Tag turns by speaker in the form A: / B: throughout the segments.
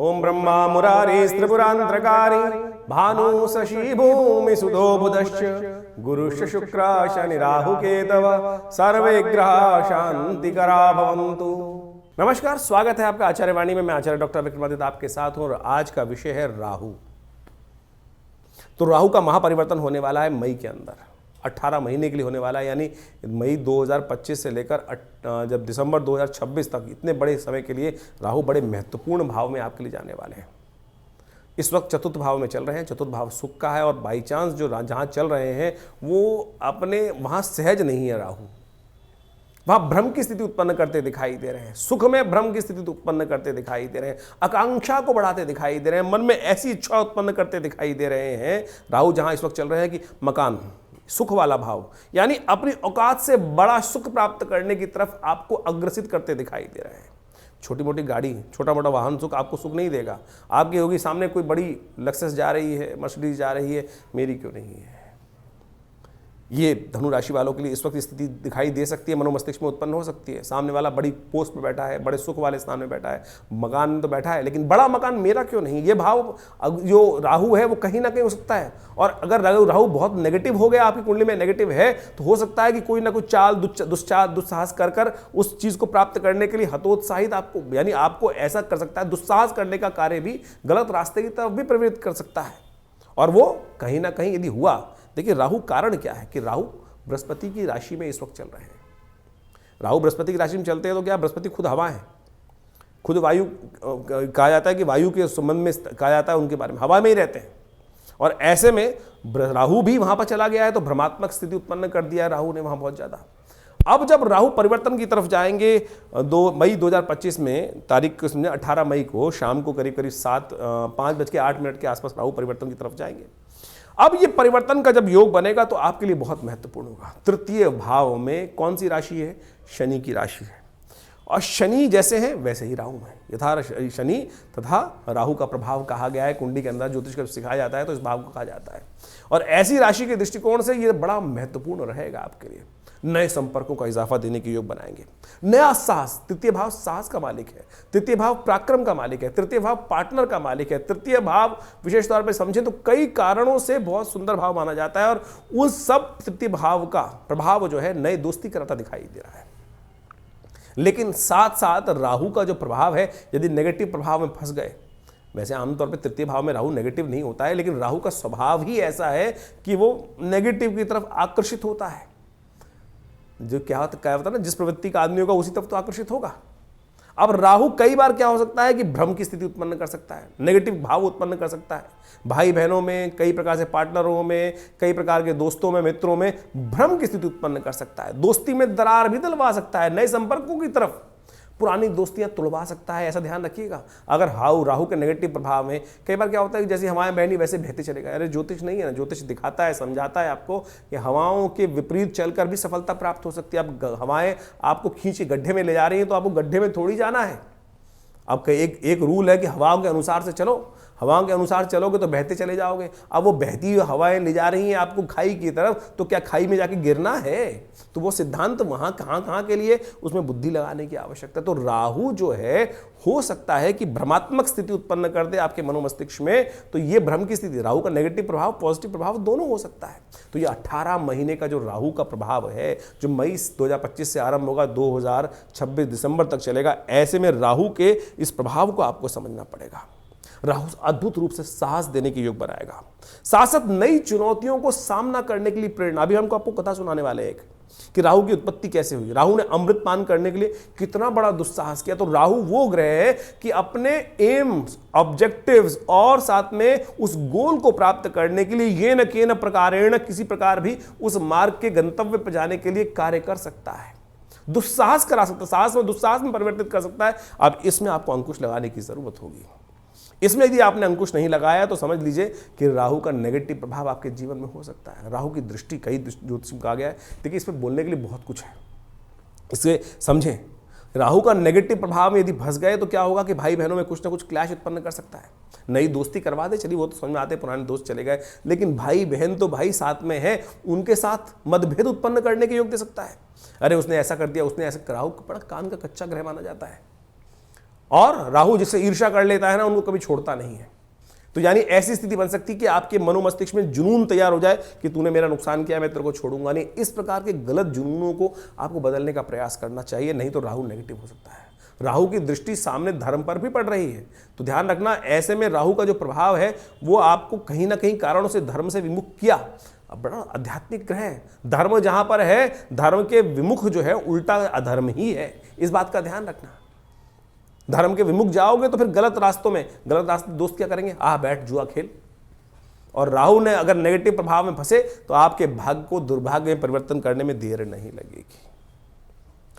A: ओम ब्रह्मा मुरारी त्रिपुरांतरकारी भानु शशि भूमि सुधो बुधश्च गुरुश्च शुक्र शनि राहु केतव सर्वे ग्रह शांतिकरा भवन्तु। नमस्कार, स्वागत है आपका आचार्य वाणी में। मैं आचार्य डॉक्टर विक्रमादित्य आपके साथ हूं और आज का विषय है राहु। तो राहु का महापरिवर्तन होने वाला है मई के अंदर, 18 महीने के लिए होने वाला है, यानी मई 2025 से लेकर जब दिसंबर 2026 तक, इतने बड़े समय के लिए राहु बड़े महत्वपूर्ण भाव में आपके लिए जाने वाले हैं। इस वक्त चतुर्थ भाव में चल रहे हैं। चतुर्थ भाव सुख का है और बाई चांस जो जहाँ चल रहे हैं वो अपने वहाँ सहज नहीं है राहु, वहाँ भ्रम की स्थिति उत्पन्न करते दिखाई दे रहे हैं। सुख में भ्रम की स्थिति उत्पन्न करते दिखाई दे रहे हैं, आकांक्षा को बढ़ाते दिखाई दे रहे हैं, मन में ऐसी इच्छा उत्पन्न करते दिखाई दे रहे हैं। राहु जहाँ इस वक्त चल रहे हैं कि मकान, सुख वाला भाव, यानी अपनी औकात से बड़ा सुख प्राप्त करने की तरफ आपको अग्रसित करते दिखाई दे रहे हैं। छोटी मोटी गाड़ी, छोटा मोटा वाहन सुख आपको सुख नहीं देगा। आपकी होगी सामने कोई बड़ी लक्सेस जा रही है, मर्सिडीज जा रही है, मेरी क्यों नहीं है। ये धनु राशि वालों के लिए इस वक्त स्थिति दिखाई दे सकती है, मनोमस्तिष्क में उत्पन्न हो सकती है। सामने वाला बड़ी पोस्ट पर बैठा है, बड़े सुख वाले स्थान में बैठा है, मकान में तो बैठा है, लेकिन बड़ा मकान मेरा क्यों नहीं। ये भाव जो राहु है वो कहीं ना कहीं हो सकता है। और अगर राहु बहुत नेगेटिव हो गया, आपकी कुंडली में नेगेटिव है, तो हो सकता है कि कोई ना कोई चाल दुस्साहस कर उस चीज को प्राप्त करने के लिए हतोत्साहित आपको, यानी आपको ऐसा कर सकता है, दुस्साहस करने का कार्य भी गलत रास्ते की तरफ भी प्रवृत्त कर सकता है। और वो कहीं ना कहीं यदि हुआ, देखिए राहु कारण क्या है कि राहु बृहस्पति की राशि में इस वक्त चल रहे हैं। राहु बृहस्पति की राशि में चलते हैं तो क्या, बृहस्पति खुद हवा है, खुद वायु कहा जाता है कि वायु के संबंध में कहा जाता है उनके बारे में, हवा में ही रहते हैं। और ऐसे में राहु भी वहां पर चला गया है तो भ्रमात्मक स्थिति उत्पन्न कर दिया है राहु ने वहां बहुत ज्यादा। अब जब राहु परिवर्तन की तरफ जाएंगे 2 मई 2025 में, तारीख 18 मई को शाम को करीब 5:08 के आसपास राहु परिवर्तन की तरफ जाएंगे। अब ये परिवर्तन का जब योग बनेगा तो आपके लिए बहुत महत्वपूर्ण होगा। तृतीय भाव में कौन सी राशि है? शनि की राशि है। और शनि जैसे हैं वैसे ही राहु है। यथा शनि तथा राहु का प्रभाव कहा गया है कुंडली के अंदर, ज्योतिष का सिखाया जाता है तो इस भाव को कहा जाता है। और ऐसी राशि के दृष्टिकोण से ये बड़ा महत्वपूर्ण रहेगा आपके लिए। नए संपर्कों का इजाफा देने के योग बनाएंगे। नया साहस, तृतीय भाव साहस का मालिक है, तृतीय भाव पराक्रम का मालिक है, तृतीय भाव पार्टनर का मालिक है। तृतीय भाव विशेष तौर पर समझें तो कई कारणों से बहुत सुंदर भाव माना जाता है और उस सब तृतीय भाव का प्रभाव जो है नए दोस्ती कराता दिखाई दे रहा है। लेकिन साथ साथ राहु का जो प्रभाव है, यदि नेगेटिव प्रभाव में फंस गए, वैसे आमतौर पर तृतीय भाव में राहु नेगेटिव नहीं होता है, लेकिन राहु का स्वभाव ही ऐसा है कि वो नेगेटिव की तरफ आकर्षित होता है। जो क्या होता है ना, जिस प्रवृत्ति का आदमी होगा उसी तरफ तो आकर्षित होगा। अब राहु कई बार क्या हो सकता है कि भ्रम की स्थिति उत्पन्न कर सकता है, नेगेटिव भाव उत्पन्न कर सकता है। भाई बहनों में, कई प्रकार से पार्टनरों में, कई प्रकार के दोस्तों में, मित्रों में भ्रम की स्थिति उत्पन्न कर सकता है। दोस्ती में दरार भी डलवा सकता है, नए संपर्कों की तरफ पुरानी दोस्तियां तुड़वा सकता है। ऐसा ध्यान रखिएगा। अगर राहु के नेगेटिव प्रभाव में कई बार क्या होता है कि जैसे हवाएं बहनी वैसे बहते चले गए। अरे ज्योतिष नहीं है ना, ज्योतिष दिखाता है, समझाता है आपको कि हवाओं के विपरीत चलकर भी सफलता प्राप्त हो सकती है। अब हवाएं आपको खींच के गड्ढे में ले जा रही हैं तो आपको गड्ढे में थोड़ी जाना है। अब एक रूल है कि हवाओं के अनुसार से चलो, हवाओं के अनुसार चलोगे तो बहते चले जाओगे। अब वो बहती हुई हवाएं ले जा रही हैं आपको खाई की तरफ, तो क्या खाई में जाके गिरना है? तो वो सिद्धांत वहां कहां के लिए, उसमें बुद्धि लगाने की आवश्यकता है। तो राहु जो है हो सकता है कि भ्रमात्मक स्थिति उत्पन्न कर दे आपके मनोमस्तिष्क में। तो ये भ्रम की स्थिति, राहु का नेगेटिव प्रभाव, पॉजिटिव प्रभाव दोनों हो सकता है। तो ये 18 महीने का जो राहु का प्रभाव है, जो मई 2025 से आरंभ होगा, 2026 दिसंबर तक चलेगा, ऐसे में राहु के इस प्रभाव को आपको समझना पड़ेगा। राहु अद्भुत रूप से साहस देने के योग बनाएगा, साथ साथ नई चुनौतियों को सामना करने के लिए प्रेरणा। अभी हमको आपको कथा सुनाने वाले एक कि राहु की उत्पत्ति कैसे हुई। राहु ने अमृत पान करने के लिए कितना बड़ा दुस्साहस किया। तो राहु वो ग्रह है कि अपने एम्स, ऑब्जेक्टिव्स और साथ में उस गोल को प्राप्त करने के लिए ये न के न प्रकारेण, किसी प्रकार भी उस मार्ग के गंतव्य पर जाने के लिए कार्य कर सकता है, दुस्साहस करा सकता है, साहस में दुस्साहस में परिवर्तित कर सकता है। अब इसमें आपको अंकुश लगाने की जरूरत होगी। इसमें यदि आपने अंकुश नहीं लगाया तो समझ लीजिए कि राहु का नेगेटिव प्रभाव आपके जीवन में हो सकता है। राहु की दृष्टि कई ज्योतिष में कहा गया है। देखिए इस पर बोलने के लिए बहुत कुछ है, इसे समझें। राहु का नेगेटिव प्रभाव में यदि फंस गए तो क्या होगा कि भाई बहनों में कुछ ना कुछ क्लैश उत्पन्न कर सकता है। नई दोस्ती करवा दे, चलिए वो तो समझ में आते, पुराने दोस्त चले गए, लेकिन भाई बहन तो भाई साथ में है, उनके साथ मतभेद उत्पन्न करने के योग दे सकता है। अरे उसने ऐसा कर दिया, उसने ऐसा, राहु बड़ा कान का कच्चा ग्रह माना जाता है। और राहु जिससे ईर्ष्या कर लेता है ना, उनको कभी छोड़ता नहीं है। तो यानी ऐसी स्थिति बन सकती है कि आपके मनोमस्तिष्क में जुनून तैयार हो जाए कि तूने मेरा नुकसान किया, मैं तेरे को छोड़ूंगा नहीं। इस प्रकार के गलत जुनूनों को आपको बदलने का प्रयास करना चाहिए, नहीं तो राहु नेगेटिव हो सकता है। राहु की दृष्टि सामने धर्म पर भी पड़ रही है, तो ध्यान रखना, ऐसे में राहु का जो प्रभाव है वो आपको कहीं ना कहीं कारणों से धर्म से विमुख किया। अब बड़ा आध्यात्मिक ग्रह है, धर्म जहां पर है, धर्म के विमुख जो है उल्टा अधर्म ही है, इस बात का ध्यान रखना। धर्म के विमुख जाओगे तो फिर गलत रास्तों में, गलत रास्ते दोस्त क्या करेंगे, बैठ जुआ खेल। और राहु ने अगर नेगेटिव प्रभाव में फंसे तो आपके भाग्य को दुर्भाग्य में परिवर्तन करने में देर नहीं लगेगी।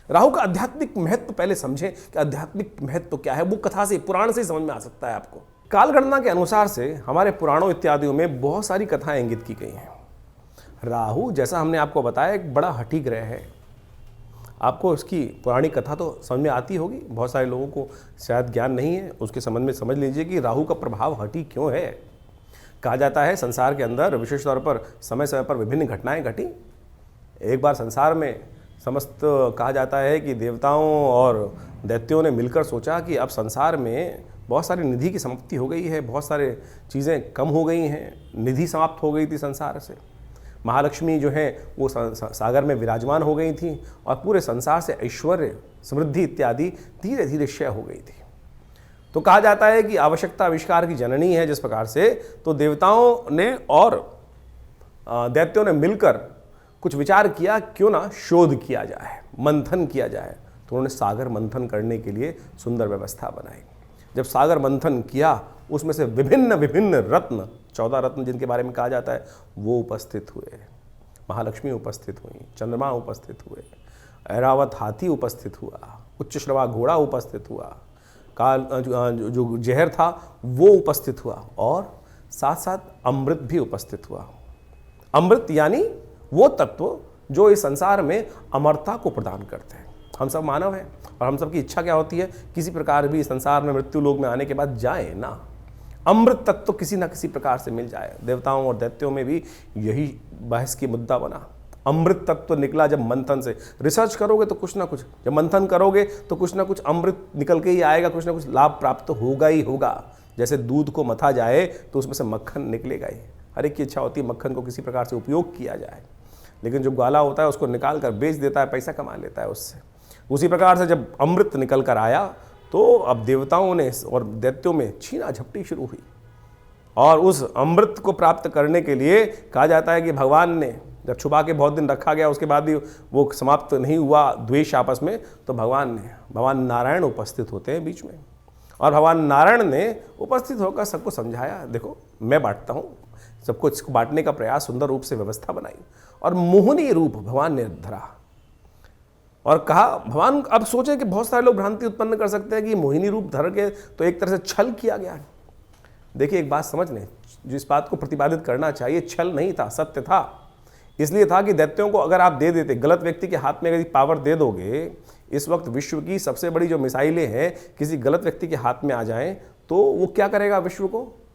A: राहु का आध्यात्मिक महत्व पहले समझें कि आध्यात्मिक महत्व क्या है। वो कथा से, पुराण से ही समझ में आ सकता है आपको। कालगणना के अनुसार से हमारे पुराणों इत्यादियों में बहुत सारी कथाएं इंगित की गई हैं। राहु, जैसा हमने आपको बताया, एक बड़ा हठी ग्रह है। आपको इसकी पौराणिक कथा तो समझ में आती होगी, बहुत सारे लोगों को शायद ज्ञान नहीं है, उसके संबंध में समझ लीजिए कि राहु का प्रभाव हठी क्यों है। कहा जाता है संसार के अंदर विशेष तौर पर समय समय पर विभिन्न घटनाएं घटी। एक बार संसार में समस्त कहा जाता है कि देवताओं और दैत्यों ने मिलकर सोचा कि अब संसार में बहुत सारी निधि की समाप्ति हो गई है, बहुत सारे चीज़ें कम हो गई हैं, निधि समाप्त हो गई थी संसार से। महालक्ष्मी जो है वो सागर में विराजमान हो गई थी और पूरे संसार से ऐश्वर्य, समृद्धि इत्यादि धीरे धीरे क्षय हो गई थी। तो कहा जाता है कि आवश्यकता आविष्कार की जननी है। जिस प्रकार से तो देवताओं ने और दैत्यों ने मिलकर कुछ विचार किया, क्यों ना शोध किया जाए, मंथन किया जाए। तो उन्होंने सागर मंथन करने के लिए सुंदर व्यवस्था बनाई। जब सागर मंथन किया, उसमें से विभिन्न विभिन्न रत्न, 14 रत्न जिनके बारे में कहा जाता है, वो उपस्थित हुए। महालक्ष्मी उपस्थित हुई, चंद्रमा उपस्थित हुए, ऐरावत हाथी उपस्थित हुआ, उच्च श्रवा घोड़ा उपस्थित हुआ, काल जो जहर था वो उपस्थित हुआ, और साथ साथ अमृत भी उपस्थित हुआ। अमृत यानी वो तत्व जो इस संसार में अमरता को प्रदान करते हैं। हम सब मानव हैं और हम सब की इच्छा क्या होती है, किसी प्रकार भी संसार में मृत्यु लोक में आने के बाद जाए ना, अमृत तत्व तो किसी ना किसी प्रकार से मिल जाए। देवताओं और दैत्यों में भी यही बहस की मुद्दा बना। अमृत तत्व निकला जब मंथन से। रिसर्च करोगे तो कुछ ना कुछ, जब मंथन करोगे तो कुछ ना कुछ अमृत निकल के ही आएगा, कुछ ना कुछ लाभ प्राप्त होगा ही होगा। जैसे दूध को मथा जाए तो उसमें से मक्खन निकलेगा ही। हर एक की इच्छा होती है मक्खन को किसी प्रकार से उपयोग किया जाए, लेकिन जो ग्वाला होता है उसको निकाल कर बेच देता है, पैसा कमा लेता है उससे। उसी प्रकार से जब अमृत निकल कर आया तो अब देवताओं ने और दैत्यों में छीना झपटी शुरू हुई, और उस अमृत को प्राप्त करने के लिए कहा जाता है कि भगवान ने जब छुपा के बहुत दिन रखा गया, उसके बाद भी वो समाप्त नहीं हुआ द्वेष आपस में, तो भगवान नारायण उपस्थित होते हैं बीच में, और भगवान नारायण ने उपस्थित होकर सबको समझाया, देखो मैं बांटता हूँ, सबको इसको बांटने का प्रयास, सुंदर रूप से व्यवस्था बनाई, और मोहनी रूप भगवान ने धरा और कहा। भगवान अब सोचे कि बहुत सारे लोग भ्रांति उत्पन्न कर सकते हैं कि मोहिनी रूप धर के तो एक तरह से छल किया गया। देखिए एक बात समझ लें, जिस बात को प्रतिपादित करना चाहिए, छल नहीं था, सत्य था। इसलिए था कि दैत्यों को अगर आप दे देते, गलत व्यक्ति के हाथ में अगर पावर दे दोगे, इस वक्त विश्व की सबसे बड़ी जो मिसाइलें हैं किसी गलत व्यक्ति के हाथ में आ जाएं तो वो क्या करेगा,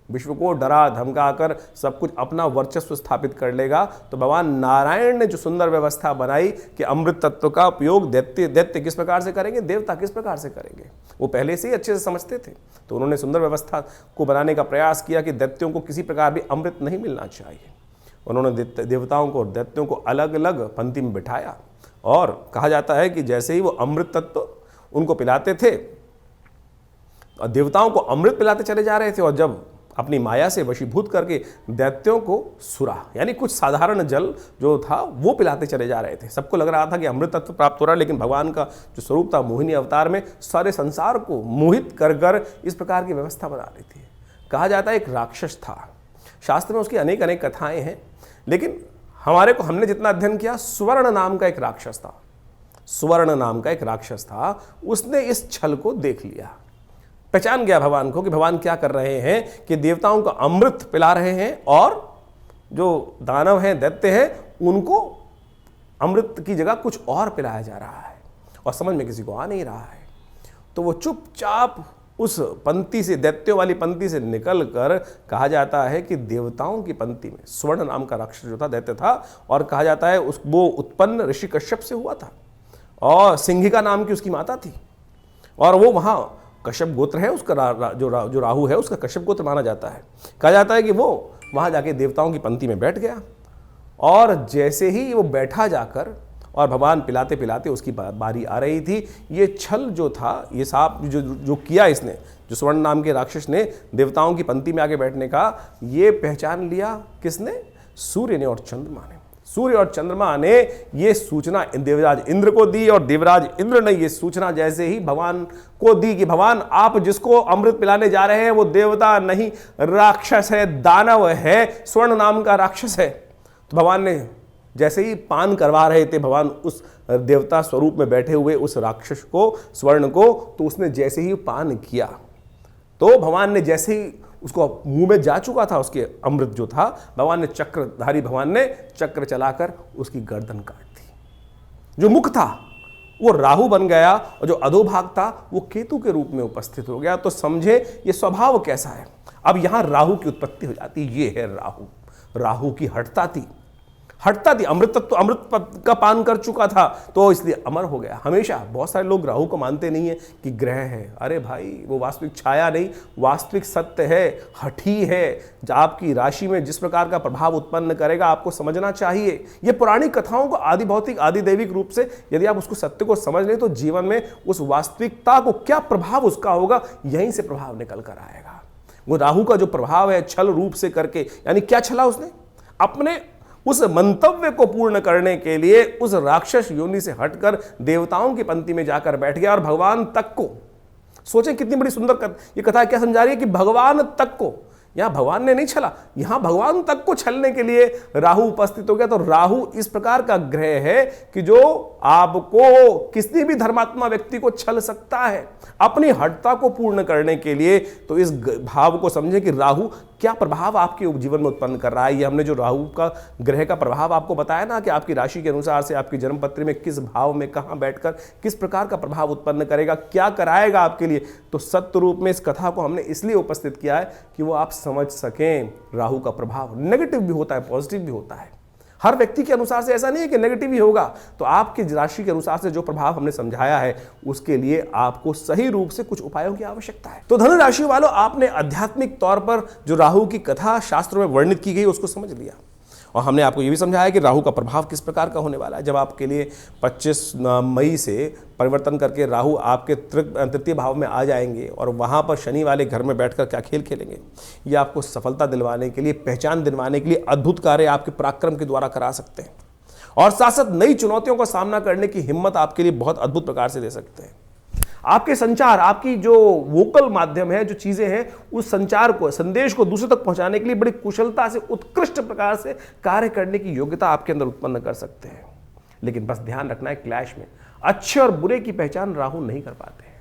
A: विश्व को डरा धमका कर सब कुछ अपना वर्चस्व स्थापित कर लेगा। तो भगवान नारायण ने जो सुंदर व्यवस्था बनाई कि अमृत तत्व का उपयोग दैत्य किस प्रकार से करेंगे, देवता किस प्रकार से करेंगे, वो पहले से ही अच्छे से समझते थे। तो उन्होंने सुंदर व्यवस्था को बनाने का प्रयास किया कि दैत्यों को किसी प्रकार भी अमृत नहीं मिलना चाहिए। उन्होंने देवताओं को और दैत्यों को अलग अलग पंक्ति में बिठाया, और कहा जाता है कि जैसे ही वो अमृत तत्व उनको पिलाते थे, और देवताओं को अमृत पिलाते चले जा रहे थे, और जब अपनी माया से वशीभूत करके दैत्यों को सुरा यानी कुछ साधारण जल जो था वो पिलाते चले जा रहे थे। सबको लग रहा था कि अमृत तत्व प्राप्त हो रहा है, लेकिन भगवान का जो स्वरूप था मोहिनी अवतार में सारे संसार को मोहित कर कर इस प्रकार की व्यवस्था बना रही थी। कहा जाता है एक राक्षस था, शास्त्र में उसकी अनेक अनेक कथाएं हैं, लेकिन हमने जितना अध्ययन किया, स्वर्ण नाम का एक राक्षस था। स्वर्ण नाम का एक राक्षस था, उसने इस छल को देख लिया, पहचान गया भगवान को कि भगवान क्या कर रहे हैं कि देवताओं को अमृत पिला रहे हैं, और जो दानव हैं, दैत्य हैं, उनको अमृत की जगह कुछ और पिलाया जा रहा है, और समझ में किसी को आ नहीं रहा है। तो वो चुपचाप उस पंक्ति से, दैत्यों वाली पंक्ति से निकल कर, कहा जाता है कि देवताओं की पंक्ति में स्वर्ण नाम का राक्षस जो था, दैत्य था, और कहा जाता है वो उत्पन्न ऋषि कश्यप से हुआ था, और सिंहिका नाम की उसकी माता थी, और वो वहाँ कश्यप गोत्र है उसका जो राहु है उसका कश्यप गोत्र माना जाता है। कहा जाता है कि वो वहाँ जाके देवताओं की पंक्ति में बैठ गया और जैसे ही वो बैठा जाकर और भगवान पिलाते पिलाते उसकी बारी आ रही थी, ये छल जो था, ये सांप जो किया इसने, जो स्वर्ण नाम के राक्षस ने देवताओं की पंक्ति में आके बैठने का, ये पहचान लिया किसने? सूर्य ने और चंद्रमा ने। सूर्य और चंद्रमा ने ये सूचना देवराज इंद्र को दी और देवराज इंद्र ने ये सूचना जैसे ही भगवान को दी कि भगवान आप जिसको अमृत पिलाने जा रहे हैं वो देवता नहीं, राक्षस है, दानव है, स्वर्ण नाम का राक्षस है। तो भगवान ने जैसे ही पान करवा रहे थे भगवान उस देवता स्वरूप में बैठे हुए उस राक्षस को, स्वर्ण को, तो उसने जैसे ही पान किया तो भगवान ने जैसे ही उसको मुंह में जा चुका था उसके अमृत जो था, भगवान ने चक्रधारी भगवान ने चक्र चलाकर उसकी गर्दन काट दी। जो मुख था वो राहु बन गया और जो अधोभाग था वो केतु के रूप में उपस्थित हो गया। तो समझे ये स्वभाव कैसा है। अब यहां राहु की उत्पत्ति हो जाती, ये है राहु। राहु की हठता थी, अमृत का पान कर चुका था तो इसलिए अमर हो गया। हमेशा बहुत सारे लोग राहु को मानते नहीं है कि ग्रह है। अरे भाई वो वास्तविक छाया नहीं, वास्तविक सत्य है, हठी है। आपकी राशि में जिस प्रकार का प्रभाव उत्पन्न करेगा आपको समझना चाहिए। ये पुरानी कथाओं को आदि भौतिक आदि दैविक रूप से यदि आप उसको सत्य को समझ लें तो जीवन में उस वास्तविकता को क्या प्रभाव उसका होगा, यहीं से प्रभाव निकल कर आएगा। वो राहु का जो प्रभाव है छल रूप से करके, यानी क्या छला उसने? अपने उस मंतव्य को पूर्ण करने के लिए उस राक्षस योनि से हटकर देवताओं की पंक्ति में जाकर बैठ गया और भगवान तक को, सोचें कितनी बड़ी सुंदर ये कथा क्या समझा रही है कि भगवान तक को, यहां भगवान ने नहीं छला, यहां भगवान तक को छलने के लिए राहु उपस्थित हो गया। तो राहु इस प्रकार का ग्रह है कि जो आपको किसी भी धर्मात्मा व्यक्ति को छल सकता है अपनी हठता को पूर्ण करने के लिए। तो इस भाव को समझें कि राहु क्या प्रभाव आपके जीवन में उत्पन्न कर रहा है। ये हमने जो राहु का ग्रह का प्रभाव आपको बताया ना कि आपकी राशि के अनुसार से आपकी जन्मपत्री में किस भाव में कहां बैठकर किस प्रकार का प्रभाव उत्पन्न करेगा, क्या कराएगा आपके लिए। तो सत्य रूप में इस कथा को हमने इसलिए उपस्थित किया है कि वो आप समझ सकें राहु का प्रभाव नेगेटिव भी होता है, पॉजिटिव भी होता है। हर व्यक्ति के अनुसार से ऐसा नहीं है कि नेगेटिव ही होगा। तो आपकी राशि के अनुसार से जो प्रभाव हमने समझाया है उसके लिए आपको सही रूप से कुछ उपायों की आवश्यकता है। तो धनु राशि वालों, आपने आध्यात्मिक तौर पर जो राहु की कथा शास्त्रों में वर्णित की गई उसको समझ लिया और हमने आपको यह भी समझाया कि राहु का प्रभाव किस प्रकार का होने वाला है। जब आपके लिए 25 मई से परिवर्तन करके राहु आपके तृतीय भाव में आ जाएंगे और वहाँ पर शनि वाले घर में बैठकर क्या खेल खेलेंगे, ये आपको सफलता दिलवाने के लिए, पहचान दिलवाने के लिए अद्भुत कार्य आपके पराक्रम के द्वारा करा सकते हैं और साथ साथ नई चुनौतियों का सामना करने की हिम्मत आपके लिए बहुत अद्भुत प्रकार से दे सकते हैं। आपके संचार, आपकी जो वोकल माध्यम है, जो चीजें हैं, उस संचार को, संदेश को दूसरे तक पहुंचाने के लिए बड़ी कुशलता से, उत्कृष्ट प्रकार से कार्य करने की योग्यता आपके अंदर उत्पन्न कर सकते हैं। लेकिन बस ध्यान रखना है, क्लैश में अच्छे और बुरे की पहचान राहु नहीं कर पाते हैं।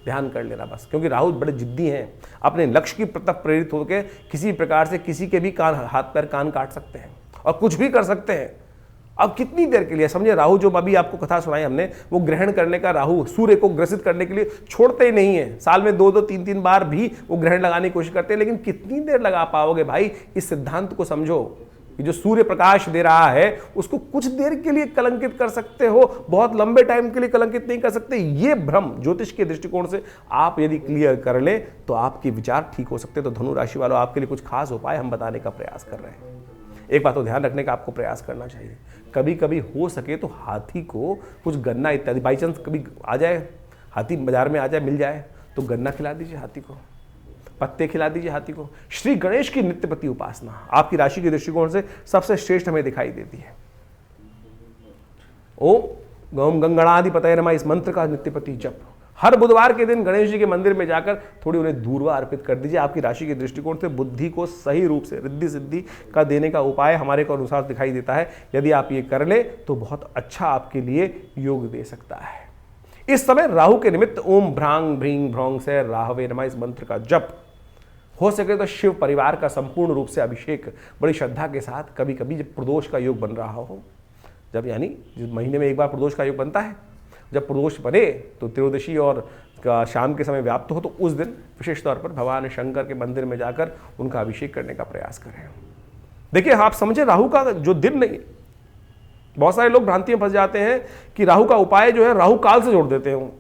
A: ध्यान कर लेना बस, क्योंकि राहु बड़े जिद्दी हैं, अपने लक्ष्य की प्रति प्रेरित होकर किसी प्रकार से किसी के भी कान, हाथ पैर कान काट सकते हैं और कुछ भी कर सकते हैं। अब कितनी देर के लिए, समझे, राहु जो अभी आपको कथा सुनाई हमने, वो ग्रहण करने का राहु सूर्य को ग्रसित करने के लिए छोड़ते ही नहीं है। साल में 2-2, 3-3 बार भी वो ग्रहण लगाने की कोशिश करते हैं, लेकिन कितनी देर लगा पाओगे भाई। इस सिद्धांत को समझो कि जो सूर्य प्रकाश दे रहा है उसको कुछ देर के लिए कलंकित कर सकते हो, बहुत लंबे टाइम के लिए कलंकित नहीं कर सकते। ये भ्रम ज्योतिष के दृष्टिकोण से आप यदि क्लियर कर ले तो आपके विचार ठीक हो सकते हैं। तो धनु राशि वालों, आपके लिए कुछ खास उपाय हम बताने का प्रयास कर रहे हैं। एक बात तो ध्यान रखने का आपको प्रयास करना चाहिए, कभी कभी हो सके तो हाथी को कुछ गन्ना इत्यादि, बाई चांस कभी आ जाए, हाथी बाजार में आ जाए, मिल जाए तो गन्ना खिला दीजिए हाथी को, पत्ते खिला दीजिए हाथी को। श्री गणेश की नित्यपति उपासना आपकी राशि के दृष्टिकोण से सबसे श्रेष्ठ हमें दिखाई देती है। ओम गौम गंगणाधिपतये नमः, इस मंत्र का नित्यपति जप हर बुधवार के दिन गणेश जी के मंदिर में जाकर थोड़ी उन्हें दूर्वा अर्पित कर दीजिए। आपकी राशि के दृष्टिकोण से बुद्धि को सही रूप से रिद्धि सिद्धि का देने का उपाय हमारे को अनुसार दिखाई देता है। यदि आप ये कर ले तो बहुत अच्छा आपके लिए योग दे सकता है। इस समय राहु के निमित्त ओम भ्रांग भ्रींग भ्रौंग से राहवे नमः इस मंत्र का जप, हो सके तो शिव परिवार का संपूर्ण रूप से अभिषेक बड़ी श्रद्धा के साथ, कभी कभी जब प्रदोष का योग बन रहा हो, जब यानी जिस महीने में एक बार प्रदोष का योग बनता है, जब प्रदोष बने तो त्रयोदशी और शाम के समय व्याप्त हो तो उस दिन विशेष तौर पर भगवान शंकर के मंदिर में जाकर उनका अभिषेक करने का प्रयास करें। देखिए, आप समझे राहु का जो दिन नहीं, बहुत सारे लोग भ्रांति में फंस जाते हैं कि राहु का उपाय जो है राहु काल से जोड़ देते हैं।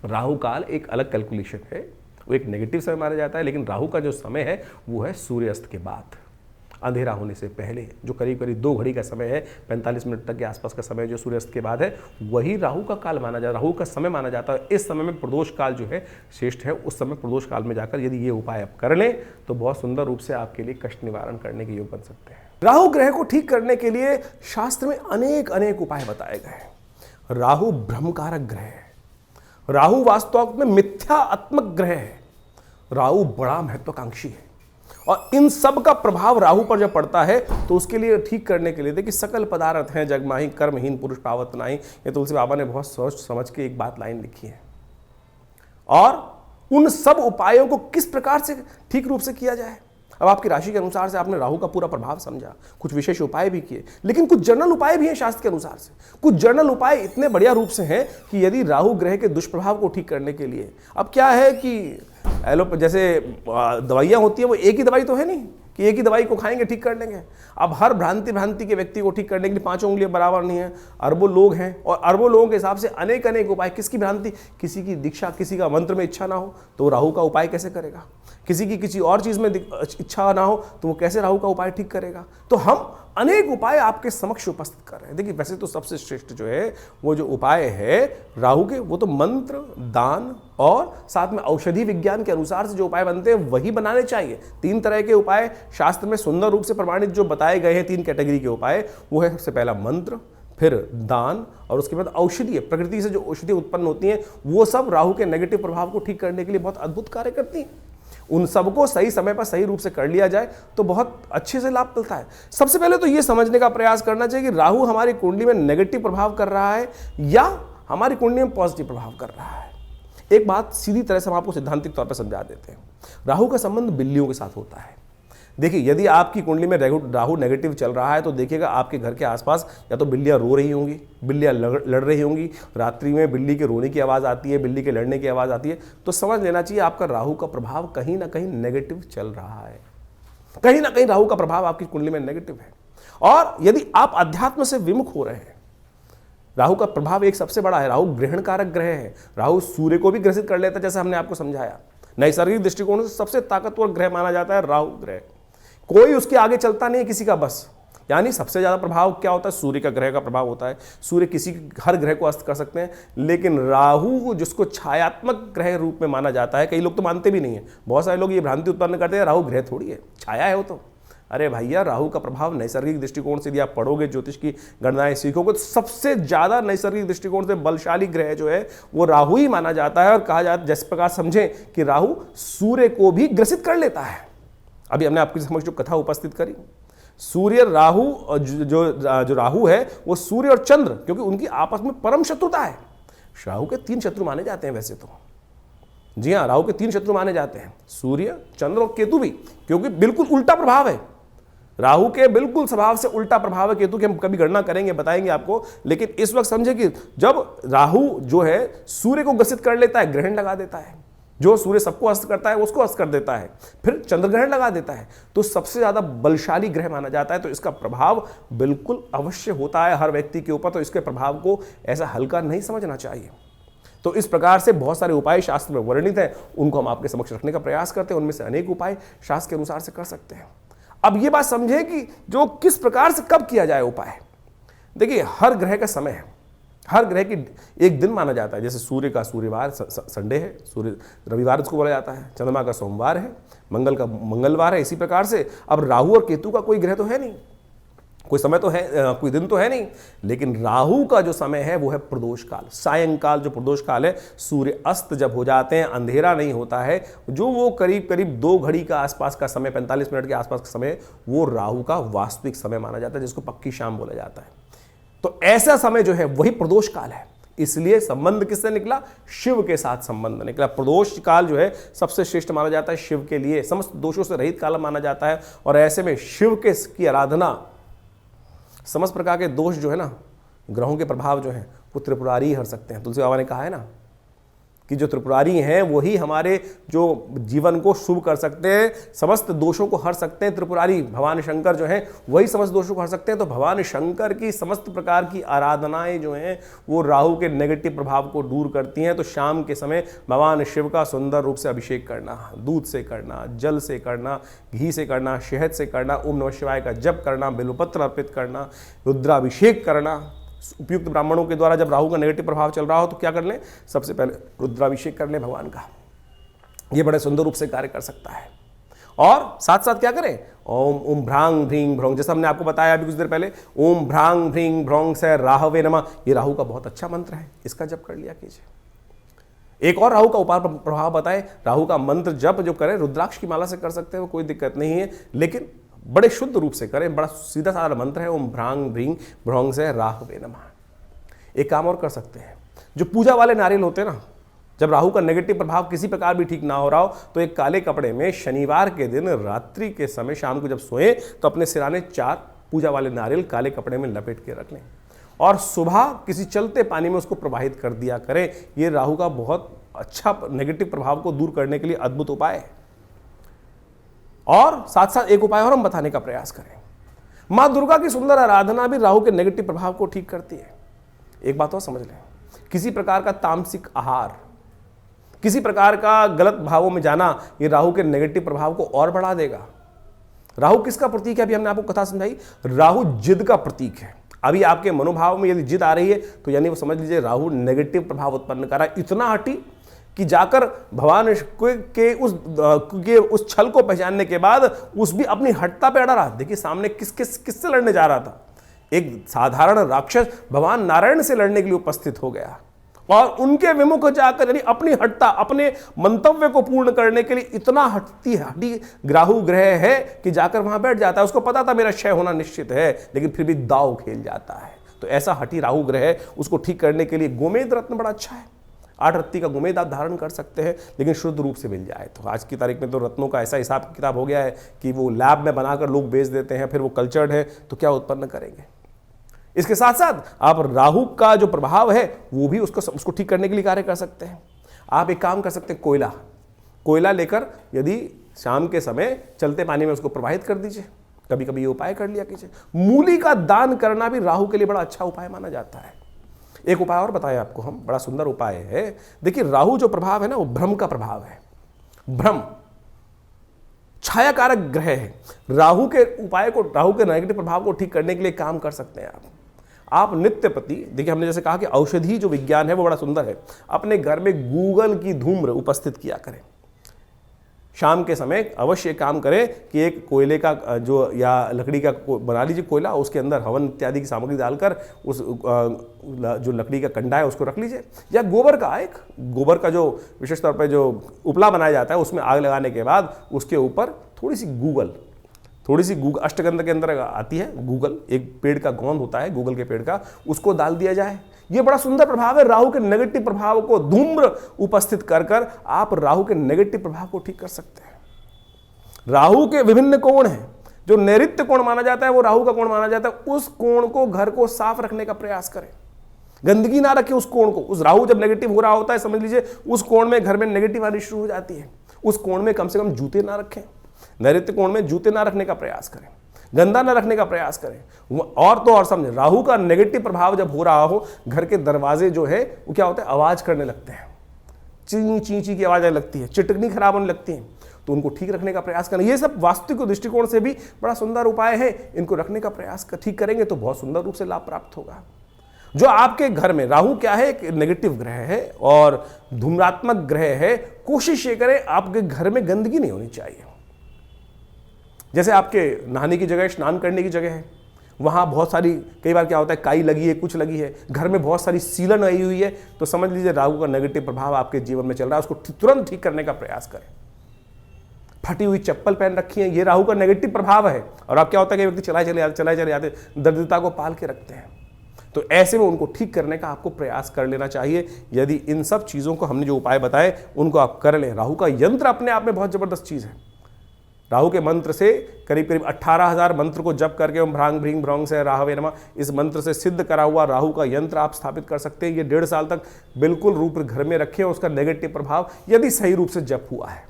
A: राहु काल एक अलग कैलकुलेशन है, वो एक नेगेटिव समय माना जाता है, लेकिन राहु का जो समय है वो है सूर्यास्त के बाद, अंधेरा होने से पहले, जो करीब करीब 2 घड़ी का समय है, 45 मिनट तक के आसपास का समय जो सूर्यास्त के बाद है, वही राहु का काल माना जाता है, राहु का समय माना जाता है। इस समय में प्रदोष काल जो है श्रेष्ठ है। उस समय प्रदोष काल में जाकर यदि ये उपाय आप कर लें तो बहुत सुंदर रूप से आपके लिए कष्ट निवारण करने के योग बन सकते हैं। राहु ग्रह को ठीक करने के लिए शास्त्र में अनेक अनेक उपाय बताए गए हैं। राहु भ्रमकारक ग्रह है, राहु वास्तव में मिथ्यात्मक ग्रह है, राहु बड़ा महत्वाकांक्षी है, और इन सब का प्रभाव राहु पर जब पड़ता है तो उसके लिए ठीक करने के लिए देखिए, सकल पदार्थ हैं जग माही, कर्महीन पुरुष पावत नाही, ये तुलसी बाबा ने बहुत सोच समझ के एक बात लाइन लिखी है। और उन सब उपायों को किस प्रकार से ठीक रूप से किया जाए, अब आपकी राशि के अनुसार से आपने राहु का पूरा प्रभाव समझा, कुछ विशेष उपाय भी किए, लेकिन कुछ जनरल उपाय भी हैं शास्त्र के अनुसार से। कुछ जनरल उपाय इतने बढ़िया रूप से हैं कि यदि राहु ग्रह के दुष्प्रभाव को ठीक करने के लिए, अब क्या है कि जैसे दवाइयाँ होती है, वो एक ही दवाई तो है नहीं कि एक ही दवाई को खाएंगे ठीक कर लेंगे। अब हर भ्रांति के व्यक्ति को ठीक करने के लिए 5 उंगलियां बराबर नहीं है, अरबों लोग हैं, और अरबों लोगों के हिसाब से अनेक अनेक उपाय। किसकी भ्रांति, किसी की दीक्षा, किसी का मंत्र में इच्छा ना हो तो वो राहु का उपाय कैसे करेगा, किसी की किसी और चीज में इच्छा ना हो तो वो कैसे राहु का उपाय ठीक करेगा। तो हम अनेक उपाय आपके समक्ष उपस्थित कर रहे हैं। देखिए, वैसे तो सबसे श्रेष्ठ जो है वो जो उपाय है राहु के, वो तो मंत्र, दान और साथ में औषधि विज्ञान के अनुसार से जो उपाय बनते हैं वही बनाने चाहिए। 3 तरह के उपाय शास्त्र में सुंदर रूप से प्रमाणित जो बताए गए हैं, 3 कैटेगरी के उपाय, वो है सबसे पहला मंत्र, फिर दान, और उसके बाद औषधि। प्रकृति से जो औषधि उत्पन्न होती हैं वो सब राहु के नेगेटिव प्रभाव को ठीक करने के लिए बहुत अद्भुत कार्य करती हैं। उन सबको सही समय पर सही रूप से कर लिया जाए तो बहुत अच्छे से लाभ मिलता है। सबसे पहले तो ये समझने का प्रयास करना चाहिए कि राहु हमारी कुंडली में नेगेटिव प्रभाव कर रहा है या हमारी कुंडली में पॉजिटिव प्रभाव कर रहा है। एक बात सीधी तरह से हम आपको सिद्धांतिक तौर पर समझा देते हैं। राहु का संबंध बिल्लियों के साथ होता है। देखिए, यदि आपकी कुंडली में राहु नेगेटिव चल रहा है तो देखिएगा आपके घर के आसपास या तो बिल्लियां रो रही होंगी, बिल्लियां लड़ रही होंगी, रात्रि में बिल्ली के रोने की आवाज़ आती है, बिल्ली के लड़ने की आवाज़ आती है, तो समझ लेना चाहिए आपका राहु का प्रभाव कहीं ना कहीं नेगेटिव चल रहा है। कहीं ना कहीं राहु का प्रभाव आपकी कुंडली में नेगेटिव है। और यदि आप अध्यात्म से विमुख हो रहे हैं, राहु का प्रभाव एक सबसे बड़ा है, राहु ग्रहण कारक ग्रह है। राहु सूर्य को भी ग्रसित कर लेता है, जैसे हमने आपको समझाया। नैसर्गिक दृष्टिकोण से सबसे ताकतवर ग्रह माना जाता है राहु ग्रह। कोई उसके आगे चलता नहीं है किसी का बस। यानी सबसे ज्यादा प्रभाव क्या होता है, सूर्य का ग्रह का प्रभाव होता है। सूर्य किसी हर ग्रह को अस्त कर सकते हैं, लेकिन राहु जिसको छायात्मक ग्रह रूप में माना जाता है, कई लोग तो मानते भी नहीं है। बहुत सारे लोग ये भ्रांति उत्पन्न करते हैं राहु ग्रह थोड़ी है, छाया है वो तो। अरे भैया, राहु का प्रभाव नैसर्गिक दृष्टिकोण से यदि आप पढ़ोगे, ज्योतिष की गणनाएं सीखोगे, तो सबसे ज्यादा नैसर्गिक दृष्टिकोण से बलशाली ग्रह जो है वो राहु ही माना जाता है। और कहा जाता है, जिस प्रकार समझें कि राहु सूर्य को भी ग्रसित कर लेता है। अभी हमने आपकी समझ जो कथा उपस्थित करी, सूर्य राहु, जो राहु है वो सूर्य और चंद्र, क्योंकि उनकी आपस में परम शत्रुता है। राहु के 3 शत्रु माने जाते हैं वैसे तो। जी हाँ, राहु के 3 शत्रु माने जाते हैं, सूर्य, चंद्र और केतु भी, क्योंकि बिल्कुल उल्टा प्रभाव है। राहु के बिल्कुल स्वभाव से उल्टा प्रभाव है केतु के। हम कभी गणना करेंगे, बताएंगे आपको। लेकिन इस वक्त समझे कि जब राहु जो है सूर्य को ग्रसित कर लेता है, ग्रहण लगा देता है। जो सूर्य सबको अस्त करता है उसको अस्त कर देता है, फिर चंद्र ग्रहण लगा देता है, तो सबसे ज्यादा बलशाली ग्रह माना जाता है। तो इसका प्रभाव बिल्कुल अवश्य होता है हर व्यक्ति के ऊपर। तो इसके प्रभाव को ऐसा हल्का नहीं समझना चाहिए। तो इस प्रकार से बहुत सारे उपाय शास्त्र में वर्णित हैं, उनको हम आपके समक्ष रखने का प्रयास करते हैं। उनमें से अनेक उपाय शास्त्र के अनुसार से कर सकते हैं। अब ये बात समझे कि जो किस प्रकार से कब किया जाए उपाय। देखिए, हर ग्रह का समय है, हर ग्रह की एक दिन माना जाता है। जैसे सूर्य का सूर्यवार संडे है, सूर्य रविवार उसको बोला जाता है, चंद्रमा का सोमवार है, मंगल का मंगलवार है। इसी प्रकार से अब राहु और केतु का कोई ग्रह तो है नहीं, कोई समय तो है, कोई दिन तो है नहीं। लेकिन राहु का जो समय है वो है प्रदोष काल, सायंकाल जो प्रदोष काल है। सूर्य अस्त जब हो जाते हैं, अंधेरा नहीं होता है, जो वो करीब करीब 2 घड़ी का आसपास का समय, 45 मिनट के आसपास का समय, वो राहु का वास्तविक समय माना जाता है, जिसको पक्की शाम बोला जाता है। तो ऐसा समय जो है वही प्रदोष काल है। इसलिए संबंध किससे निकला, शिव के साथ संबंध निकला। प्रदोष काल जो है सबसे श्रेष्ठ माना जाता है शिव के लिए, समस्त दोषों से रहित काल माना जाता है। और ऐसे में शिव के की आराधना, समस्त प्रकार के दोष जो है ना, ग्रहों के प्रभाव जो है वो त्रिपुरारी हर सकते हैं। तुलसी बाबा ने कहा है ना कि जो त्रिपुरारी हैं वही हमारे जो जीवन को शुभ कर सकते हैं, समस्त दोषों को हर सकते हैं। त्रिपुरारी भगवान शंकर जो हैं वही समस्त दोषों को हर सकते हैं। तो भगवान शंकर की समस्त प्रकार की आराधनाएं जो हैं वो राहु के नेगेटिव प्रभाव को दूर करती हैं। तो शाम के समय भगवान शिव का सुंदर रूप से अभिषेक करना, दूध से करना, जल से करना, घी से करना, शहद से करना, ओम नमः शिवाय का जप करना, बिल्वपत्र अर्पित करना, रुद्राभिषेक करना। उपयुक्त ब्राह्मणों के द्वारा जब राहु का नेगेटिव प्रभाव चल रहा हो तो क्या कर लें, सबसे पहले रुद्राभिषेक कर लें भगवान का। ये बड़े सुंदर रूप से कार्य कर सकता है। और साथ साथ क्या करें, ओम ओम भ्रांग भ्रींग भ्रौंग, जैसा हमने आपको बताया अभी कुछ देर पहले, ओम भ्रांग भ्रींग भ्रौंग से राहवे नमः, ये राहु का बहुत अच्छा मंत्र है, इसका जप कर लिया कीजिए। एक और राहु का उपाय प्रभाव बताएं, राहु का मंत्र जप जो करें रुद्राक्ष की माला से कर सकते हैं, वो कोई दिक्कत नहीं है, लेकिन बड़े शुद्ध रूप से करें। बड़ा सीधा साधा मंत्र है, ओम भ्रांग भ्रींग भ्रौंग से राहवे नमः। एक काम और कर सकते हैं, जो पूजा वाले नारियल होते हैं ना, जब राहु का नेगेटिव प्रभाव किसी प्रकार भी ठीक ना हो रहा हो तो एक काले कपड़े में शनिवार के दिन रात्रि के समय शाम को जब सोएं तो अपने सिराने 4 पूजा वाले नारियल काले कपड़े में लपेट के रख लें और सुबह किसी चलते पानी में उसको प्रवाहित कर दिया करें। ये राहु का बहुत अच्छा नेगेटिव प्रभाव को दूर करने के लिए अद्भुत उपाय है। और साथ साथ एक उपाय और हम बताने का प्रयास करें, मां दुर्गा की सुंदर आराधना भी राहु के नेगेटिव प्रभाव को ठीक करती है। एक बात और समझ लें, किसी प्रकार का तामसिक आहार, किसी प्रकार का गलत भावों में जाना, ये राहु के नेगेटिव प्रभाव को और बढ़ा देगा। राहु किसका प्रतीक है, अभी हमने आपको कथा समझाई, राहु जिद का प्रतीक है। अभी आपके मनोभाव में यदि जिद आ रही है तो यानी वो समझ लीजिए राहु नेगेटिव प्रभाव उत्पन्न कर रहा है, इतना हटी कि जाकर भगवान के उस छल को पहचानने के बाद उस भी अपनी हटता पे अड़ा रहा। देखिए सामने किससे लड़ने जा रहा था, एक साधारण राक्षस भगवान नारायण से लड़ने के लिए उपस्थित हो गया और उनके विमुख जाकर यानी अपनी हटता, अपने मंतव्य को पूर्ण करने के लिए इतना हटी राहु ग्रह है कि जाकर वहां बैठ जाता है। उसको पता था मेरा क्षय होना निश्चित है, लेकिन फिर भी दाव खेल जाता है। तो ऐसा हटी राहु ग्रह है, उसको ठीक करने के लिए गोमेद रत्न बड़ा अच्छा है। 8 रत्ती का गोमेद आप धारण कर सकते हैं, लेकिन शुद्ध रूप से मिल जाए। तो आज की तारीख में तो रत्नों का ऐसा हिसाब किताब हो गया है कि वो लैब में बनाकर लोग बेच देते हैं, फिर वो कल्चर्ड है तो क्या उत्पन्न करेंगे। इसके साथ साथ आप राहु का जो प्रभाव है वो भी उसको ठीक करने के लिए कार्य कर सकते हैं। आप एक काम कर सकते हैं, कोयला लेकर यदि शाम के समय चलते पानी में उसको प्रवाहित कर दीजिए, कभी कभी ये उपाय कर लिया कीजिए। मूली का दान करना भी राहु के लिए बड़ा अच्छा उपाय माना जाता है। एक उपाय और बताया आपको हम, बड़ा सुंदर उपाय है। देखिए राहु जो प्रभाव है ना, वो भ्रम का प्रभाव है। भ्रम छायाकारक ग्रह है। राहु के उपाय को, राहु के नेगेटिव प्रभाव को ठीक करने के लिए काम कर सकते हैं आप नित्य प्रति। देखिए हमने जैसे कहा कि औषधि जो विज्ञान है वो बड़ा सुंदर है। अपने घर में गूगल की धूम्र उपस्थित किया करें। शाम के समय अवश्य काम करें कि एक कोयले का जो या लकड़ी का बना लीजिए कोयला, उसके अंदर हवन इत्यादि की सामग्री डालकर उस जो लकड़ी का कंडा है उसको रख लीजिए, या गोबर का जो विशेष तौर पर जो उपला बनाया जाता है उसमें आग लगाने के बाद उसके ऊपर थोड़ी सी गूगल अष्टगंध के अंदर आती है गूगल, एक पेड़ का गोंद होता है गूगल के पेड़ का, उसको डाल दिया जाए। ये बड़ा सुंदर प्रभाव है। राहु के नेगेटिव प्रभाव को धूम्र उपस्थित कर आप राहु के नेगेटिव प्रभाव को ठीक कर सकते हैं। राहु के विभिन्न कोण हैं। जो नैऋत्य कोण माना जाता है वो राहु का कोण माना जाता है। उस कोण को, घर को साफ रखने का प्रयास करें, गंदगी ना रखें उस कोण को। उस राहु जब नेगेटिव हो रहा होता है, समझ लीजिए उस कोण में घर में नेगेटिव आनी शुरू हो जाती है। उस कोण में कम से कम जूते ना रखें, नैऋत्य कोण में जूते ना रखने का प्रयास करें, गंदा न रखने का प्रयास करें। और तो और समझे, राहु का नेगेटिव प्रभाव जब हो रहा हो, घर के दरवाजे जो है वो क्या होता है, आवाज करने लगते हैं, ची ची ची की आवाज आने लगती है, चिटकनी खराब होने लगती है, तो उनको ठीक रखने का प्रयास करें। ये सब वास्तविक दृष्टिकोण से भी बड़ा सुंदर उपाय है। इनको रखने का प्रयास ठीक करेंगे तो बहुत सुंदर रूप से लाभ प्राप्त होगा। जो आपके घर में राहु क्या है, एक नेगेटिव ग्रह है और धूम्रात्मक ग्रह है, कोशिश ये करें आपके घर में गंदगी नहीं होनी चाहिए। जैसे आपके नहाने की जगह, स्नान करने की जगह है, वहाँ बहुत सारी, कई बार क्या होता है काई लगी है, कुछ लगी है, घर में बहुत सारी सीलन आई हुई है, तो समझ लीजिए राहु का नेगेटिव प्रभाव आपके जीवन में चल रहा है। उसको तुरंत ठीक करने का प्रयास करें। फटी हुई चप्पल पहन रखी है, ये राहु का नेगेटिव प्रभाव है। और अब क्या होता है कि व्यक्ति चलाए चले जाते, दरिद्रता को पाल के रखते हैं। तो ऐसे में उनको ठीक करने का आपको प्रयास कर लेना चाहिए। यदि इन सब चीज़ों को हमने जो उपाय बताए उनको आप कर लें। राहु का यंत्र अपने आप में बहुत जबरदस्त चीज़ है। राहु के मंत्र से करीब करीब 18,000 मंत्र को जप करके ओम भ्रांग भ्रीं भ्रौंग से राहवे नमः इस मंत्र से सिद्ध करा हुआ राहु का यंत्र आप स्थापित कर सकते हैं। ये 1.5 साल तक बिल्कुल रूप घर में रखें, उसका नेगेटिव प्रभाव यदि सही रूप से जप हुआ है।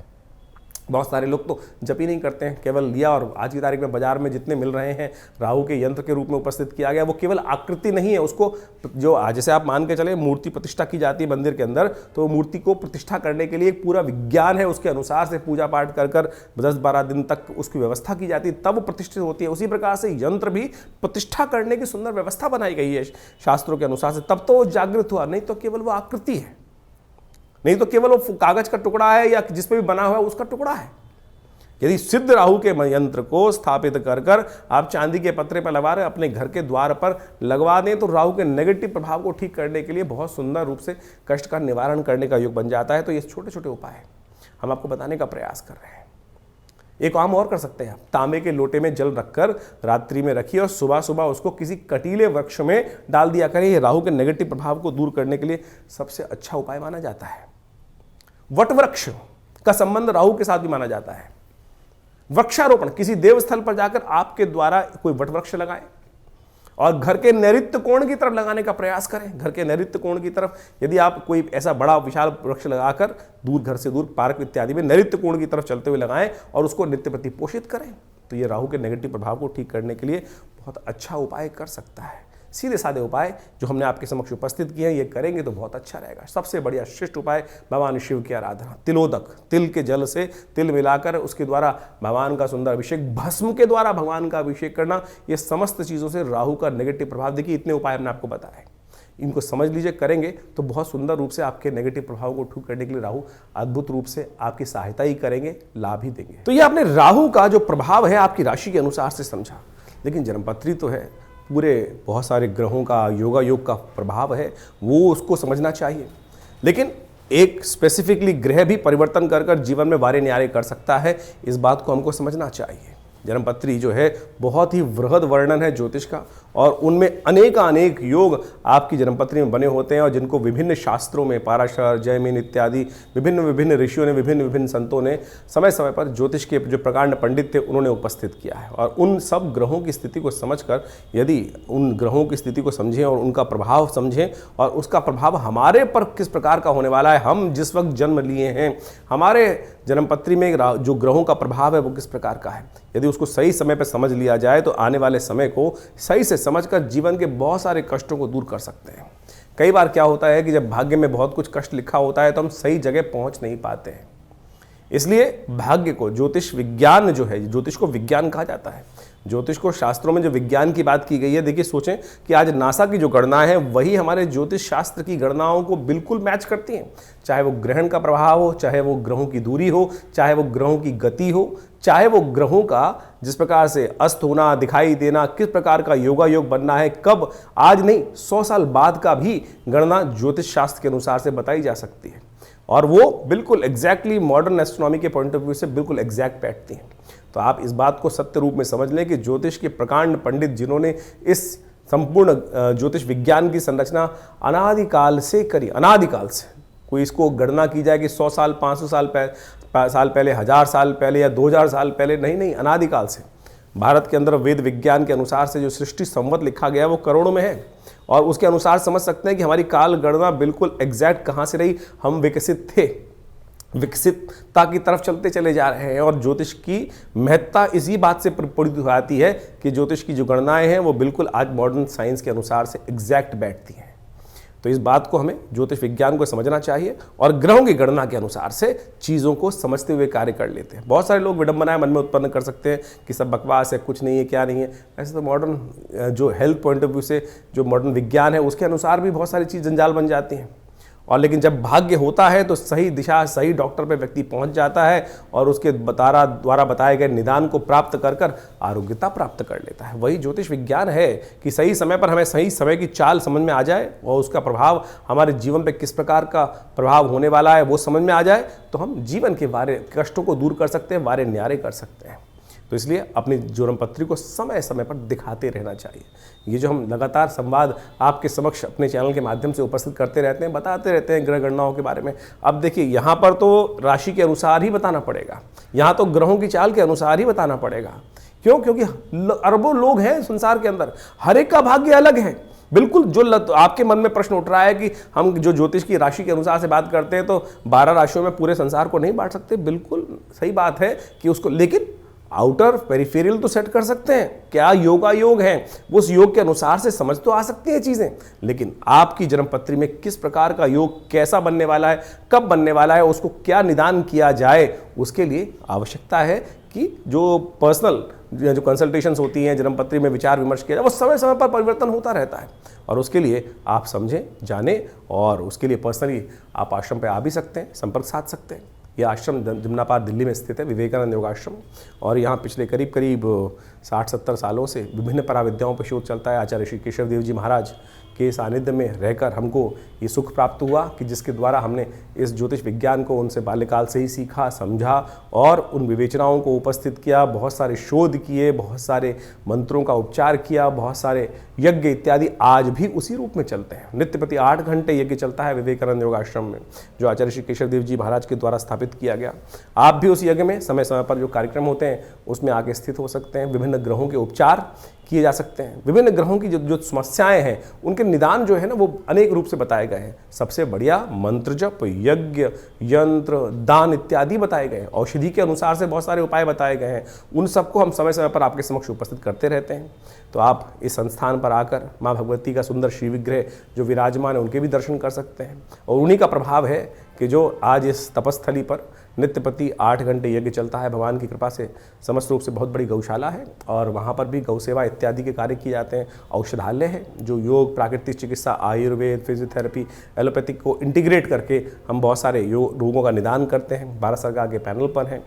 A: बहुत सारे लोग तो जप ही नहीं करते हैं, केवल लिया और आज की तारीख में बाजार में जितने मिल रहे हैं राहु के यंत्र के रूप में उपस्थित किया गया, वो केवल आकृति नहीं है, उसको जो जैसे आप मान के चले मूर्ति प्रतिष्ठा की जाती है मंदिर के अंदर, तो मूर्ति को प्रतिष्ठा करने के लिए एक पूरा विज्ञान है, उसके अनुसार से पूजा पाठ कर 10-12 दिन तक उसकी व्यवस्था की जाती है, तब वो प्रतिष्ठित होती है। उसी प्रकार से यंत्र भी प्रतिष्ठा करने की सुंदर व्यवस्था बनाई गई है शास्त्रों के अनुसार से, तब तो वो जागृत हुआ, नहीं तो केवल वो आकृति है, नहीं तो केवल वो कागज का टुकड़ा है या जिस पे भी बना हुआ है उसका टुकड़ा है। यदि सिद्ध राहु के यंत्र को स्थापित कर आप चांदी के पत्रे पर लगा रहे अपने घर के द्वार पर लगवा दें तो राहु के नेगेटिव प्रभाव को ठीक करने के लिए बहुत सुंदर रूप से कष्ट का निवारण करने का योग बन जाता है। तो ये छोटे छोटे उपाय हम आपको बताने का प्रयास कर रहे हैं। एक काम और कर सकते हैं आप, तांबे के लोटे में जल रखकर रात्रि में रखिए और सुबह सुबह उसको किसी कटीले वृक्ष में डाल दिया करें। ये राहु के नेगेटिव प्रभाव को दूर करने के लिए सबसे अच्छा उपाय माना जाता है। वट वृक्ष का संबंध राहु के साथ भी माना जाता है। वृक्षारोपण, किसी देवस्थल पर जाकर आपके द्वारा कोई वट वृक्ष लगाएं और घर के नैऋत्य कोण की तरफ लगाने का प्रयास करें। घर के नैऋत्य कोण की तरफ यदि आप कोई ऐसा बड़ा विशाल वृक्ष लगाकर दूर, घर से दूर, पार्क इत्यादि में नैऋत्य कोण की तरफ चलते हुए लगाएं और उसको नित्य प्रति पोषित करें, तो ये राहु के नेगेटिव प्रभाव को ठीक करने के लिए बहुत अच्छा उपाय कर सकता है। सीधे साधे उपाय जो हमने आपके समक्ष उपस्थित किए हैं, ये करेंगे तो बहुत अच्छा रहेगा। सबसे बढ़िया श्रेष्ठ उपाय भगवान शिव की आराधना, तिलोदक, तिल के जल से तिल मिलाकर उसके द्वारा भगवान का सुंदर अभिषेक, भस्म के द्वारा भगवान का अभिषेक करना, ये समस्त चीज़ों से राहु का नेगेटिव प्रभाव, देखिए इतने उपाय हमने आपको बताए, इनको समझ लीजिए, करेंगे तो बहुत सुंदर रूप से आपके नेगेटिव प्रभाव को ठीक करने के लिए राहु अद्भुत रूप से आपकी सहायता ही करेंगे, लाभ ही देंगे। तो ये आपने राहु का जो प्रभाव है आपकी राशि के अनुसार से समझा, लेकिन जन्मपत्री तो है, पूरे बहुत सारे ग्रहों का योगा योग का प्रभाव है, वो उसको समझना चाहिए। लेकिन एक स्पेसिफिकली ग्रह भी परिवर्तन कर जीवन में वारे न्यारे कर सकता है, इस बात को हमको समझना चाहिए। जन्मपत्री जो है बहुत ही वृहद वर्णन है ज्योतिष का, और उनमें अनेक योग आपकी जन्मपत्री में बने होते हैं, और जिनको विभिन्न शास्त्रों में पाराशर, जयमिन इत्यादि विभिन्न ऋषियों ने, विभिन्न संतों ने समय समय पर ज्योतिष के जो प्रकांड पंडित थे उन्होंने उपस्थित किया है। और उन सब ग्रहों की स्थिति को समझकर, यदि उन ग्रहों की स्थिति को समझें और उनका प्रभाव समझें और उसका प्रभाव हमारे पर किस प्रकार का होने वाला है, हम जिस वक्त जन्म लिए हैं, हमारे जन्मपत्री में जो ग्रहों का प्रभाव है वो किस प्रकार का है, यदि उसको सही समय पर समझ लिया जाए तो आने वाले समय को सही से समझकर जीवन के बहुत सारे कष्टों को दूर कर सकते हैं। कई बार क्या होता है कि जब भाग्य में बहुत कुछ कष्ट लिखा होता है तो हम सही जगह पहुंच नहीं पाते हैं। इसलिए भाग्य को, ज्योतिष विज्ञान जो है, ज्योतिष को विज्ञान कहा जाता है, ज्योतिष को शास्त्रों में जो विज्ञान की बात की गई है, देखिए सोचें कि आज नासा की जो गणना है वही हमारे ज्योतिष शास्त्र की गणनाओं को बिल्कुल मैच करती हैं। चाहे वो ग्रहण का प्रभाव हो, चाहे वो ग्रहों की दूरी हो, चाहे वो ग्रहों की गति हो, चाहे वो ग्रहों का जिस प्रकार से अस्त होना, दिखाई देना, किस प्रकार का योगा योग बनना है, कब, आज नहीं 100 साल बाद का भी गणना ज्योतिष शास्त्र के अनुसार से बताई जा सकती है, और वो बिल्कुल एग्जैक्टली मॉडर्न एस्ट्रोनॉमी के पॉइंट ऑफ व्यू से बिल्कुल एग्जैक्ट बैठती हैं। तो आप इस बात को सत्य रूप में समझ लें कि ज्योतिष के प्रकांड पंडित जिन्होंने इस संपूर्ण ज्योतिष विज्ञान की संरचना अनादिकाल से करी, अनादिकाल से, कोई इसको गणना की जाए कि 100 साल, 500 साल पहले, 1000 साल पहले या 2000 साल पहले, नहीं, अनादिकाल से भारत के अंदर वेद विज्ञान के अनुसार से जो सृष्टि संवत लिखा गया है वो करोड़ों में है, और उसके अनुसार समझ सकते हैं कि हमारी काल गणना बिल्कुल एग्जैक्ट कहाँ से रही। हम विकसित थे, विकसितता की तरफ चलते चले जा रहे हैं, और ज्योतिष की महत्ता इसी बात से प्रपूरित हो जाती है कि ज्योतिष की जो गणनाएं हैं वो बिल्कुल आज मॉडर्न साइंस के अनुसार से एग्जैक्ट बैठती हैं। तो इस बात को हमें ज्योतिष विज्ञान को समझना चाहिए और ग्रहों की गणना के अनुसार से चीज़ों को समझते हुए कार्य कर लेते हैं। बहुत सारे लोग विडंबनाएं मन में उत्पन्न कर सकते हैं कि सब बकवास है, कुछ नहीं है, क्या नहीं है। ऐसे तो मॉडर्न जो हेल्थ पॉइंट ऑफ व्यू से जो मॉडर्न विज्ञान है उसके अनुसार भी बहुत सारी चीज़ जंजाल बन जाती हैं, और लेकिन जब भाग्य होता है तो सही दिशा, सही डॉक्टर पे व्यक्ति पहुंच जाता है और उसके द्वारा बताए गए निदान को प्राप्त कर आरोग्यता प्राप्त कर लेता है। वही ज्योतिष विज्ञान है कि सही समय पर हमें सही समय की चाल समझ में आ जाए और उसका प्रभाव हमारे जीवन पे किस प्रकार का प्रभाव होने वाला है वो समझ में आ जाए, तो हम जीवन के वारे कष्टों को दूर कर सकते हैं, वारे न्यारे कर सकते हैं। तो इसलिए अपनी ज्वरम पत्री को समय समय पर दिखाते रहना चाहिए। ये जो हम लगातार संवाद आपके समक्ष अपने चैनल के माध्यम से उपस्थित करते रहते हैं, बताते रहते हैं ग्रह गणनाओं के बारे में। अब देखिए यहाँ पर तो राशि के अनुसार ही बताना पड़ेगा, यहाँ तो ग्रहों की चाल के अनुसार ही बताना पड़ेगा। क्यों? क्योंकि अरबों लोग हैं संसार के अंदर, हर एक का भाग्य अलग है। बिल्कुल जो आपके मन में प्रश्न उठ रहा है कि हम जो ज्योतिष की राशि के अनुसार से बात करते हैं तो 12 राशियों में पूरे संसार को नहीं बांट सकते, बिल्कुल सही बात है कि उसको, लेकिन आउटर पेरिफेरियल तो सेट कर सकते हैं। क्या योग है, वो उस योग के अनुसार से समझ तो आ सकती हैं चीजें, लेकिन आपकी जन्मपत्री में किस प्रकार का योग कैसा बनने वाला है, कब बनने वाला है, उसको क्या निदान किया जाए, उसके लिए आवश्यकता है कि जो पर्सनल जो कंसल्टेशंस होती हैं, जन्मपत्री में विचार विमर्श किया जाए, वो समय समय पर परिवर्तन होता रहता है। और उसके लिए आप समझें, जानें, और उसके लिए पर्सनली आप आश्रम पे आ भी सकते हैं, संपर्क साध सकते हैं। यह आश्रम जमुनापार दिल्ली में स्थित है, विवेकानंद योगाश्रम, और यहाँ पिछले करीब 60-70 सालों से विभिन्न पराविद्याओं पर शोध चलता है। आचार्य श्री केशव देव जी महाराज के सानिध्य में रहकर हमको ये सुख प्राप्त हुआ कि जिसके द्वारा हमने इस ज्योतिष विज्ञान को उनसे बाल्यकाल से ही सीखा, समझा और उन विवेचनाओं को उपस्थित किया, बहुत सारे शोध किए, बहुत सारे मंत्रों का उपचार किया, बहुत सारे यज्ञ इत्यादि आज भी उसी रूप में चलते हैं। नित्य प्रति 8 घंटे यज्ञ चलता है विवेकानंद योगाश्रम में, जो आचार्य श्री केशव देव जी महाराज के द्वारा स्थापित किया गया। आप भी उस यज्ञ में समय समय पर जो कार्यक्रम होते हैं उसमें आके स्थित हो सकते हैं। विभिन्न ग्रहों के उपचार किए जा सकते हैं। विभिन्न ग्रहों की जो समस्याएं हैं उनके निदान जो है ना, वो अनेक रूप से बताए गए हैं। सबसे बढ़िया मंत्र जप, यज्ञ, यंत्र, दान इत्यादि बताए गए हैं। औषधि के अनुसार से बहुत सारे उपाय बताए गए हैं। उन सबको हम समय समय पर आपके समक्ष उपस्थित करते रहते हैं। तो आप इस संस्थान पर आकर माँ भगवती का सुंदर श्री विग्रह जो विराजमान है उनके भी दर्शन कर सकते हैं। और उन्हीं का प्रभाव है कि जो आज इस तपस्थली पर नित्य प्रति 8 घंटे यज्ञ चलता है। भगवान की कृपा से समस्त रूप से बहुत बड़ी गौशाला है और वहाँ पर भी गौ सेवा इत्यादि के कार्य किए जाते हैं। औषधालय है जो योग, प्राकृतिक चिकित्सा, आयुर्वेद, फिजियोथेरेपी, एलोपैथिक को इंटीग्रेट करके हम बहुत सारे रोगों का निदान करते हैं। भारत सरकार के पैनल पर हैं।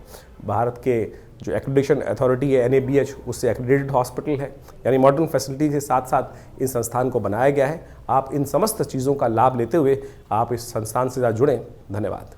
A: भारत के जो एक्रेडिटेशन अथॉरिटी है NABH, उससे एक्रेडिटेड हॉस्पिटल है। यानी मॉडर्न फैसिलिटी के साथ साथ इस संस्थान को बनाया गया है। आप इन समस्त चीज़ों का लाभ लेते हुए आप इस संस्थान से जुड़ें। धन्यवाद।